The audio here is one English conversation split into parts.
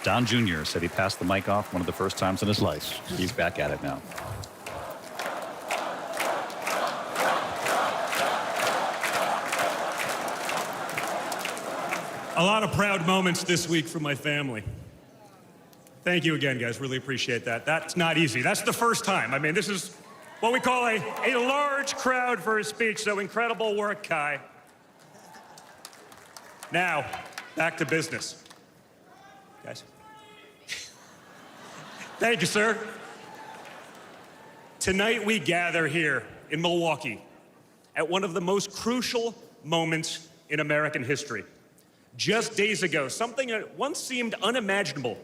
Don Jr. said he passed the mic off one of the first times in his life. He's back at it now. A lot of proud moments this week from my family. Thank you again, guys. Really appreciate that. That's not easy. That's the first time. I mean, this is what we call a large crowd for a speech, so incredible work, Kai. Now, back to business. Guys. Thank you, sir. Tonight we gather here in Milwaukee at one of the most crucial moments in American history. Just days ago, something that once seemed unimaginable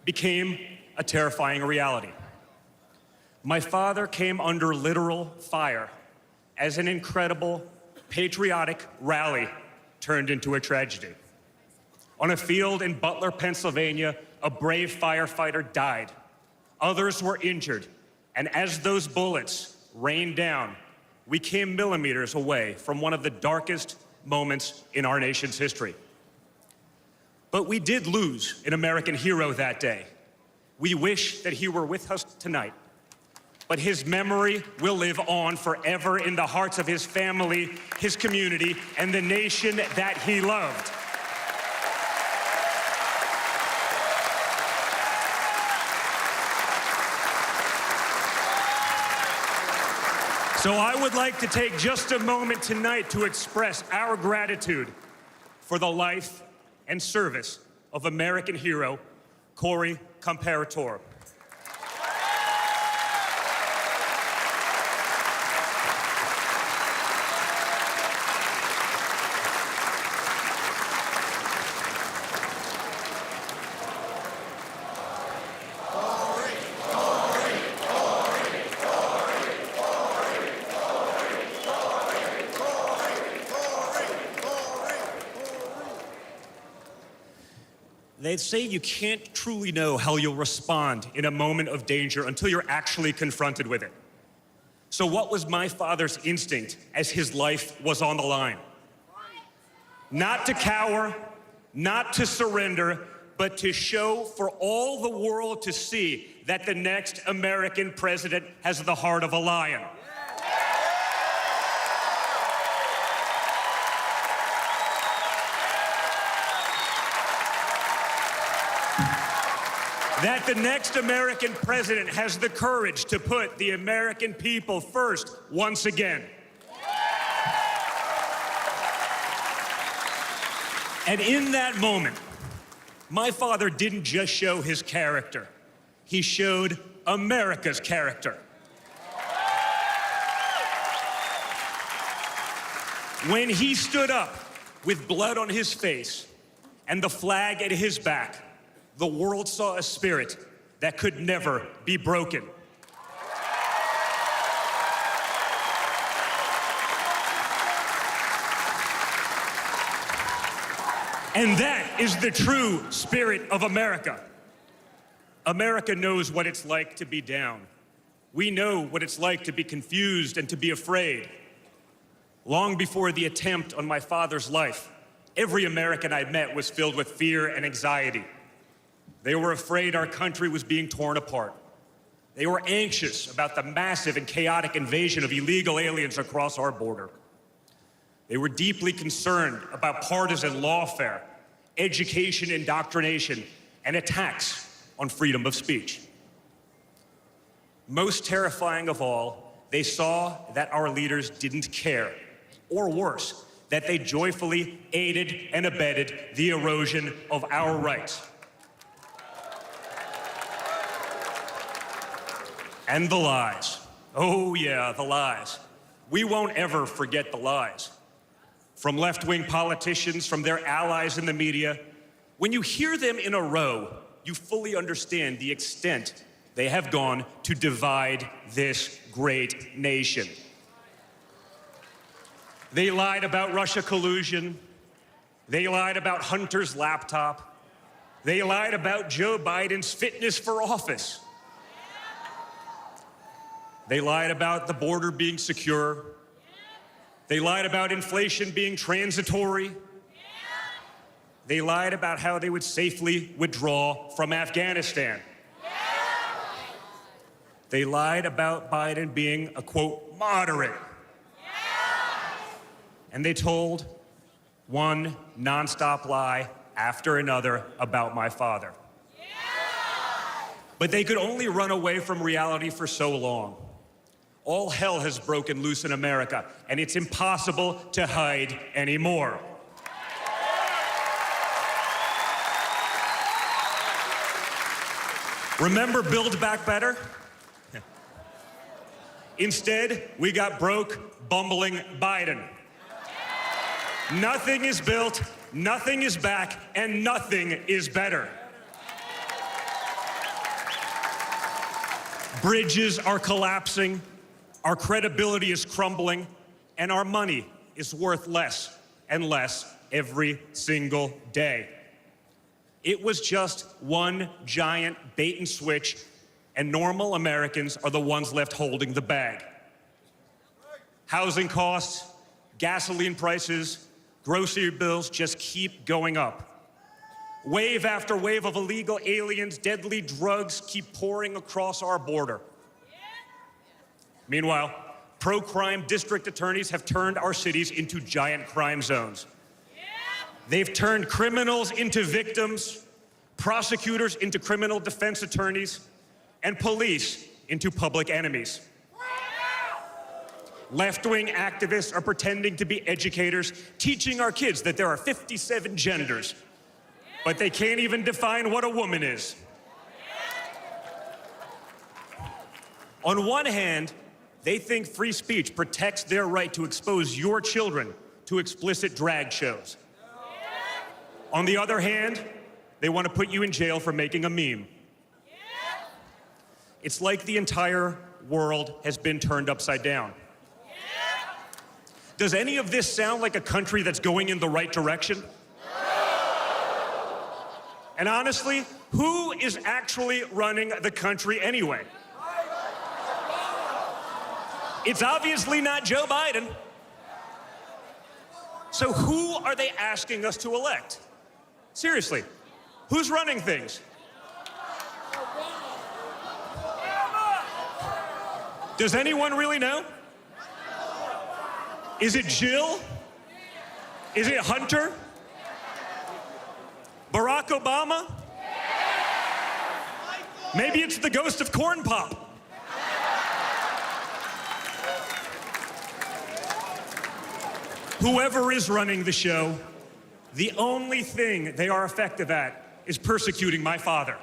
became a terrifying reality. My father came under literal fire as an incredible, patriotic rally turned into a tragedy. On a field in Butler, Pennsylvania, a brave firefighter died. Others were injured, and as those bullets rained down, we came millimeters away from one of the darkest moments in our nation's history. But we did lose an American hero that day. We wish that he were with us tonight, but his memory will live on forever in the hearts of his family, his community, and the nation that he loved. So I would like to take just a moment tonight to express our gratitude for the life and service of American hero, Corey Comparator. They say you can't truly know how you'll respond in a moment of danger until you're actually confronted with it. So what was my father's instinct as his life was on the line? Not to cower, not to surrender, but to show for all the world to see that the next American president has the heart of a lion. That the next American president has the courage to put the American people first once again. And in that moment, my father didn't just show his character, he showed America's character. When he stood up with blood on his face and the flag at his back, the world saw a spirit that could never be broken. And that is the true spirit of America. America knows what it's like to be down. We know what it's like to be confused and to be afraid. Long before the attempt on my father's life, every American I met was filled with fear and anxiety. They were afraid our country was being torn apart. They were anxious about the massive and chaotic invasion of illegal aliens across our border. They were deeply concerned about partisan lawfare, education indoctrination, and attacks on freedom of speech. Most terrifying of all, they saw that our leaders didn't care, or worse, that they joyfully aided and abetted the erosion of our rights. And the lies. Oh yeah, the lies. We won't ever forget the lies. From left-wing politicians, from their allies in the media, when you hear them in a row, you fully understand the extent they have gone to divide this great nation. They lied about Russia collusion. They lied about Hunter's laptop. They lied about Joe Biden's fitness for office. They lied about the border being secure. They lied about inflation being transitory. They lied about how they would safely withdraw from Afghanistan. They lied about Biden being a, quote, moderate. And they told one nonstop lie after another about my father. But they could only run away from reality for so long. All hell has broken loose in America, and it's impossible to hide anymore. Remember Build Back Better? Instead, we got broke, bumbling Biden. Nothing is built, nothing is back, and nothing is better. Bridges are collapsing, our credibility is crumbling, and our money is worth less and less every single day. It was just one giant bait and switch, and normal Americans are the ones left holding the bag. Housing costs, gasoline prices, grocery bills just keep going up. Wave after wave of illegal aliens, deadly drugs keep pouring across our border. Meanwhile, pro-crime district attorneys have turned our cities into giant crime zones. They've turned criminals into victims, prosecutors into criminal defense attorneys, and police into public enemies. Left-wing activists are pretending to be educators, teaching our kids that there are 57 genders, but they can't even define what a woman is. On one hand, they think free speech protects their right to expose your children to explicit drag shows. On the other hand, they want to put you in jail for making a meme. It's like the entire world has been turned upside down. Does any of this sound like a country that's going in the right direction? And honestly, who is actually running the country anyway? It's obviously not Joe Biden. So who are they asking us to elect? Seriously, who's running things? Does anyone really know? Is it Jill? Is it Hunter? Barack Obama? Maybe it's the ghost of Corn Pop. Whoever is running the show, the only thing they are effective at is persecuting my father.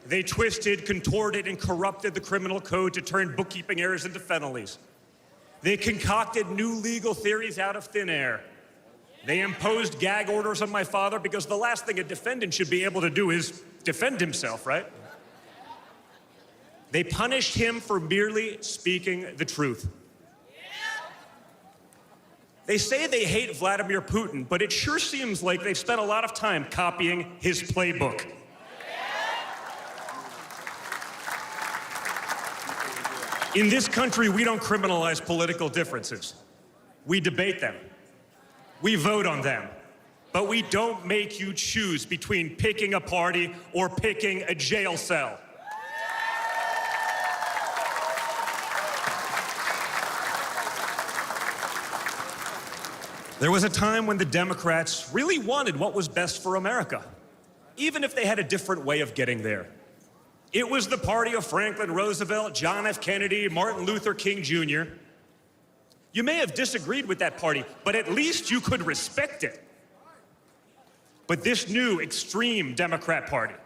They twisted, contorted, and corrupted the criminal code to turn bookkeeping errors into felonies. They concocted new legal theories out of thin air. They imposed gag orders on my father because the last thing a defendant should be able to do is defend himself, right? They punished him for merely speaking the truth. They say they hate Vladimir Putin, but it sure seems like they've spent a lot of time copying his playbook. In this country, we don't criminalize political differences. We debate them. We vote on them. But we don't make you choose between picking a party or picking a jail cell. There was a time when the Democrats really wanted what was best for America, even if they had a different way of getting there. It was the party of Franklin Roosevelt, John F. Kennedy, Martin Luther King Jr. You may have disagreed with that party, but at least you could respect it. But this new extreme Democrat Party,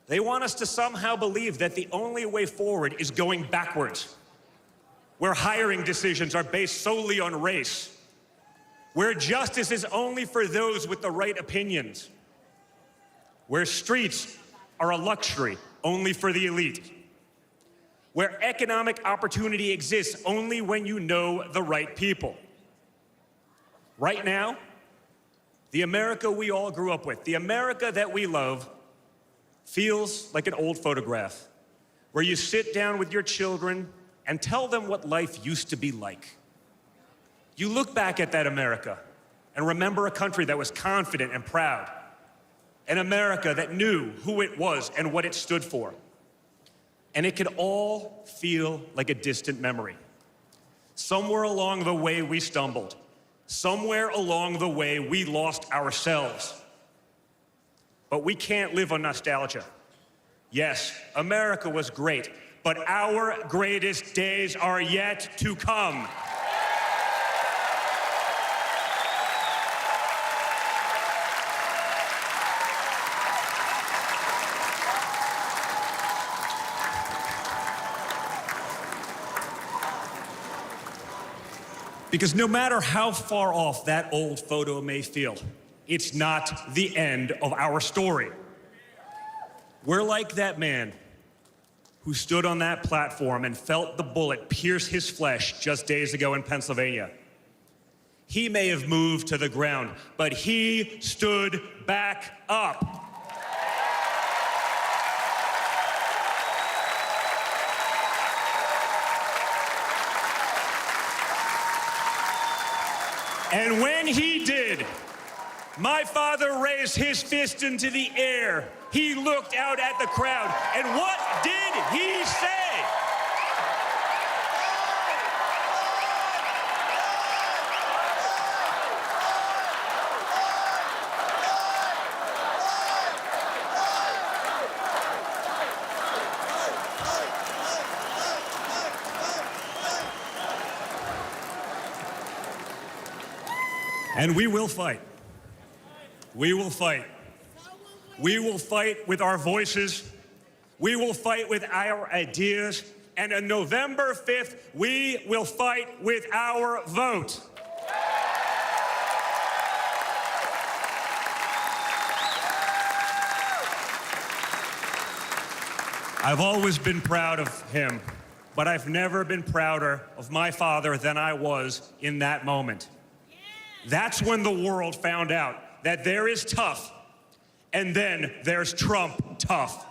they want us to somehow believe that the only way forward is going backwards, where hiring decisions are based solely on race, where justice is only for those with the right opinions, where streets are a luxury only for the elite, where economic opportunity exists only when you know the right people. Right now, the America we all grew up with, the America that we love, feels like an old photograph where you sit down with your children and tell them what life used to be like. You look back at that America, and remember a country that was confident and proud, an America that knew who it was and what it stood for. And it could all feel like a distant memory. Somewhere along the way we stumbled. Somewhere along the way we lost ourselves. But we can't live on nostalgia. Yes, America was great, but our greatest days are yet to come. Because no matter how far off that old photo may feel, it's not the end of our story. We're like that man who stood on that platform and felt the bullet pierce his flesh just days ago in Pennsylvania. He may have moved to the ground, but he stood back up. And when he did, my father raised his fist into the air. He looked out at the crowd, and what did he say? And we will fight. We will fight. We will fight with our voices. We will fight with our ideas. And on November 5th, we will fight with our vote. I've always been proud of him, but I've never been prouder of my father than I was in that moment. That's when the world found out that there is tough, and then there's Trump tough.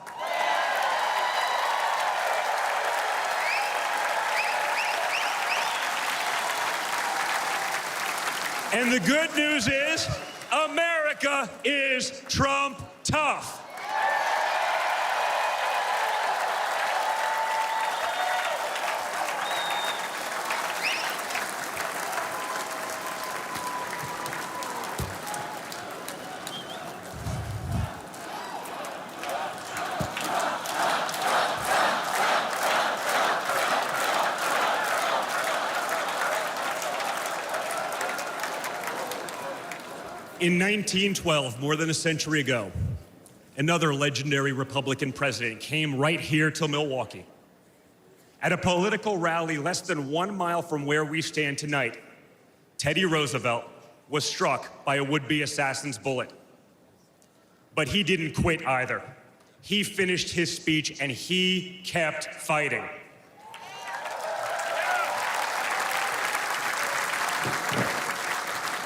And the good news is, America is Trump tough. In 1912, more than a century ago, another legendary Republican president came right here to Milwaukee. At a political rally less than 1 mile from where we stand tonight, Teddy Roosevelt was struck by a would-be assassin's bullet. But he didn't quit either. He finished his speech and he kept fighting.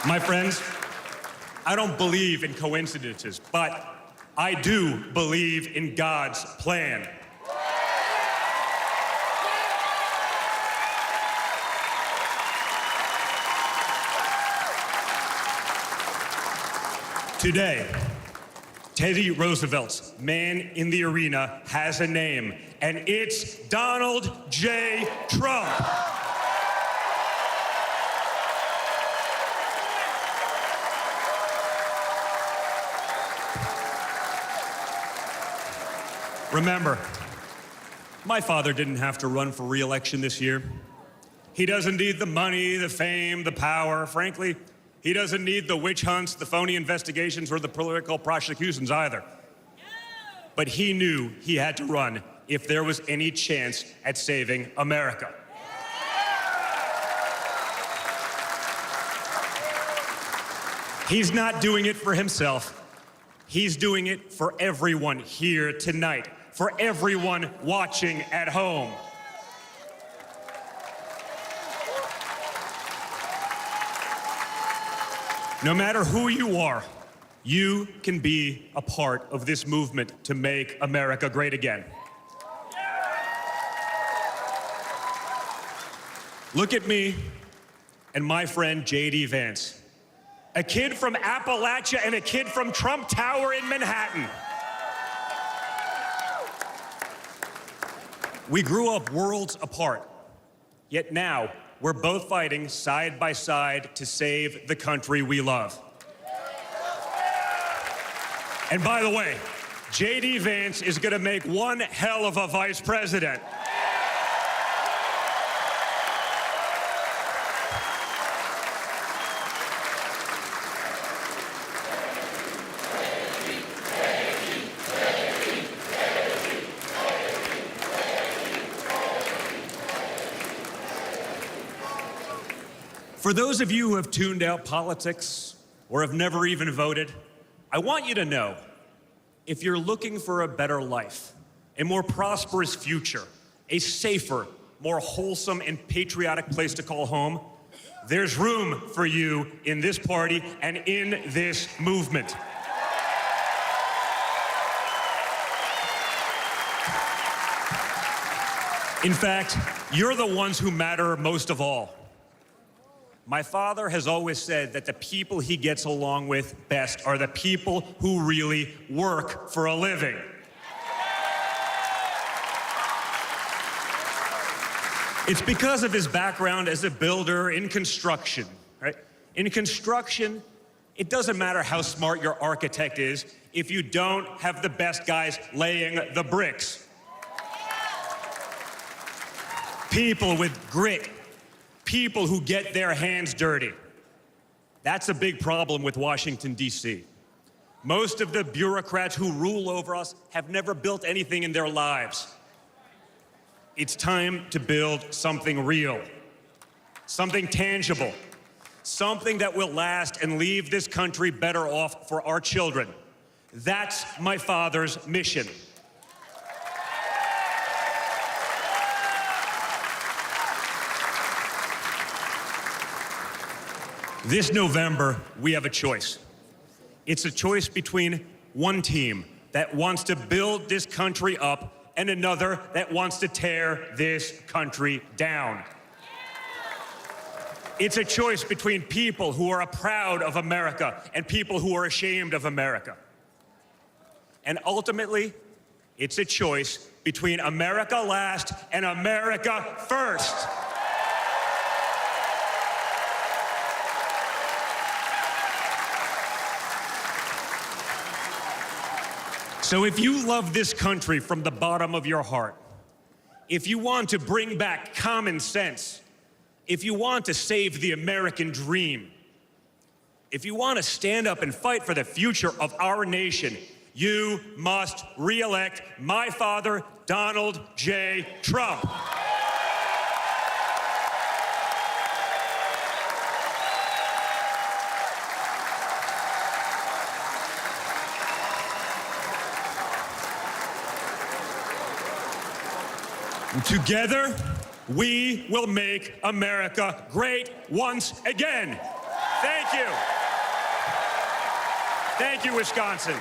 My friends, I don't believe in coincidences, but I do believe in God's plan. Today, Teddy Roosevelt's man in the arena has a name, and it's Donald J. Trump. Remember, my father didn't have to run for re-election this year. He doesn't need the money, the fame, the power. Frankly, he doesn't need the witch hunts, the phony investigations, or the political prosecutions either. But he knew he had to run if there was any chance at saving America. He's not doing it for himself. He's doing it for everyone here tonight, for everyone watching at home. No matter who you are, you can be a part of this movement to make America great again. Look at me and my friend J.D. Vance. a kid from Appalachia and a kid from Trump Tower in Manhattan. We grew up worlds apart, yet now we're both fighting side by side to save the country we love. And by the way, J.D. Vance is gonna make one hell of a vice president. For those of you who have tuned out politics or have never even voted, I want you to know, if you're looking for a better life, a more prosperous future, a safer, more wholesome and patriotic place to call home, there's room for you in this party and in this movement. In fact, you're the ones who matter most of all. My father has always said that the people he gets along with best are the people who really work for a living. It's because of his background as a builder in construction, right? In construction, it doesn't matter how smart your architect is if you don't have the best guys laying the bricks. People with grit, people who get their hands dirty. That's a big problem with Washington, D.C. Most of the bureaucrats who rule over us have never built anything in their lives. It's time to build something real, something tangible, something that will last and leave this country better off for our children. That's my father's mission. This November, we have a choice. It's a choice between one team that wants to build this country up and another that wants to tear this country down. It's a choice between people who are proud of America and people who are ashamed of America. And ultimately, it's a choice between America last and America first. So if you love this country from the bottom of your heart, if you want to bring back common sense, if you want to save the American dream, if you want to stand up and fight for the future of our nation, you must re-elect my father, Donald J. Trump. Together, we will make America great once again. Thank you. Thank you, Wisconsin.